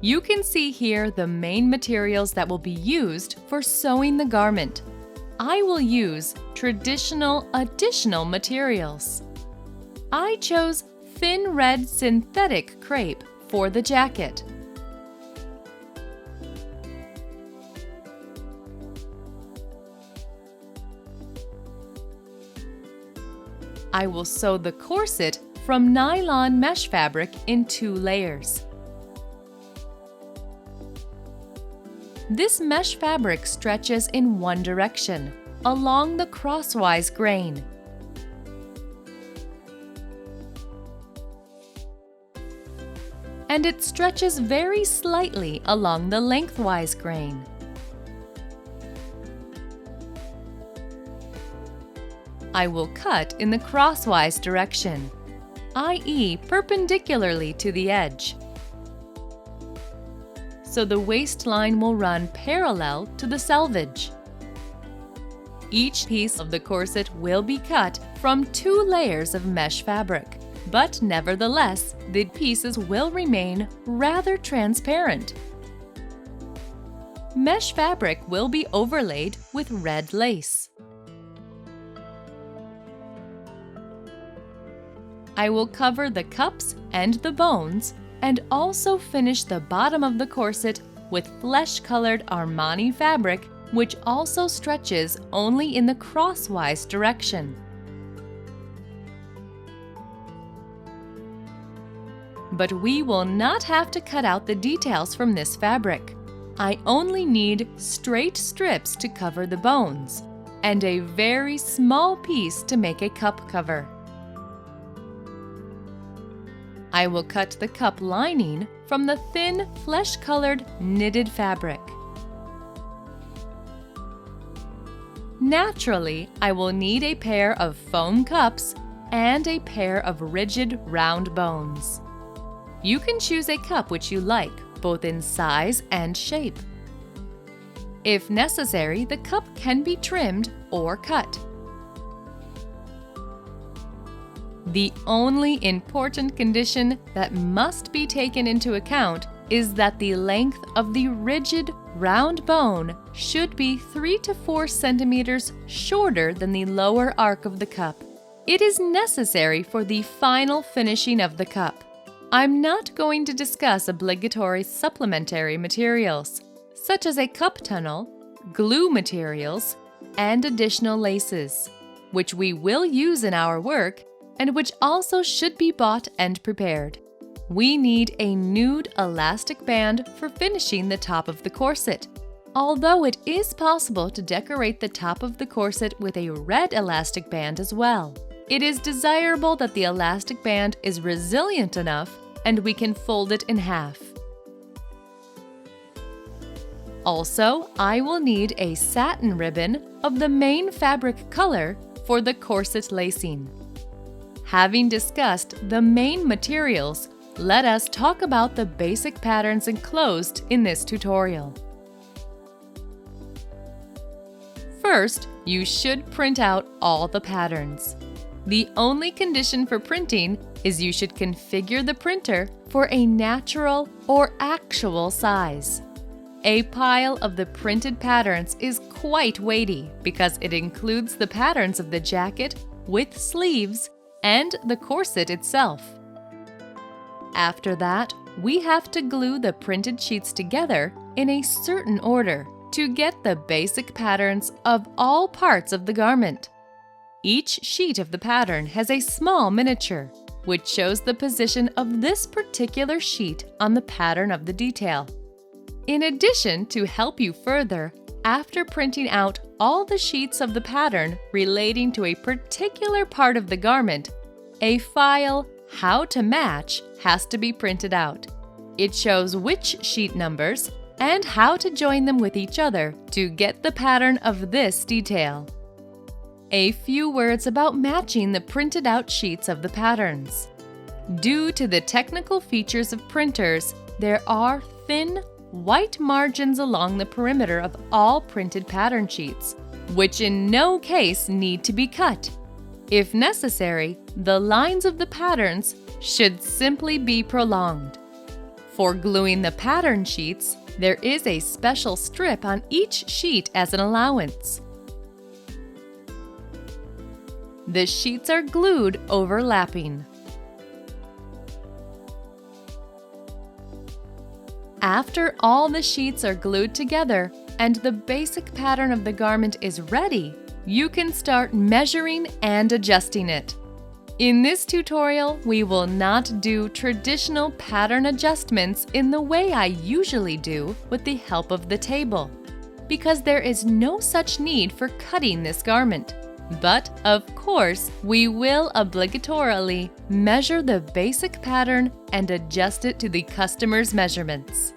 You can see here the main materials that will be used for sewing the garment. I will use traditional additional materials. I chose thin red synthetic crepe for the jacket. I will sew the corset from nylon mesh fabric in 2 layers. This mesh fabric stretches in one direction, along the crosswise grain. And it stretches very slightly along the lengthwise grain. I will cut in the crosswise direction, i.e. perpendicularly to the edge. So the waistline will run parallel to the selvage. Each piece of the corset will be cut from 2 layers of mesh fabric, but nevertheless, the pieces will remain rather transparent. Mesh fabric will be overlaid with red lace. I will cover the cups and the bones and also finish the bottom of the corset with flesh-colored Armani fabric, which also stretches only in the crosswise direction. But we will not have to cut out the details from this fabric. I only need straight strips to cover the bones, and a very small piece to make a cup cover. I will cut the cup lining from the thin, flesh-colored knitted fabric. Naturally, I will need a pair of foam cups and a pair of rigid round bones. You can choose a cup which you like, both in size and shape. If necessary, the cup can be trimmed or cut. The only important condition that must be taken into account is that the length of the rigid, round bone should be 3 to 4 centimeters shorter than the lower arc of the cup. It is necessary for the final finishing of the cup. I'm not going to discuss obligatory supplementary materials, such as a cup tunnel, glue materials, and additional laces, which we will use in our work and which also should be bought and prepared. We need a nude elastic band for finishing the top of the corset. Although it is possible to decorate the top of the corset with a red elastic band as well, it is desirable that the elastic band is resilient enough and we can fold it in half. Also, I will need a satin ribbon of the main fabric color for the corset lacing. Having discussed the main materials, let us talk about the basic patterns enclosed in this tutorial. First, you should print out all the patterns. The only condition for printing is you should configure the printer for a natural or actual size. A pile of the printed patterns is quite weighty because it includes the patterns of the jacket with sleeves and the corset itself. After that, we have to glue the printed sheets together in a certain order to get the basic patterns of all parts of the garment. Each sheet of the pattern has a small miniature, which shows the position of this particular sheet on the pattern of the detail. In addition, to help you further, after printing out all the sheets of the pattern relating to a particular part of the garment, a file How to Match has to be printed out. It shows which sheet numbers and how to join them with each other to get the pattern of this detail. A few words about matching the printed out sheets of the patterns. Due to the technical features of printers, there are thin, white margins along the perimeter of all printed pattern sheets, which in no case need to be cut. If necessary, the lines of the patterns should simply be prolonged. For gluing the pattern sheets, there is a special strip on each sheet as an allowance. The sheets are glued overlapping. After all the sheets are glued together and the basic pattern of the garment is ready, you can start measuring and adjusting it. In this tutorial, we will not do traditional pattern adjustments in the way I usually do with the help of the table, because there is no such need for cutting this garment. But, of course, we will obligatorily measure the basic pattern and adjust it to the customer's measurements.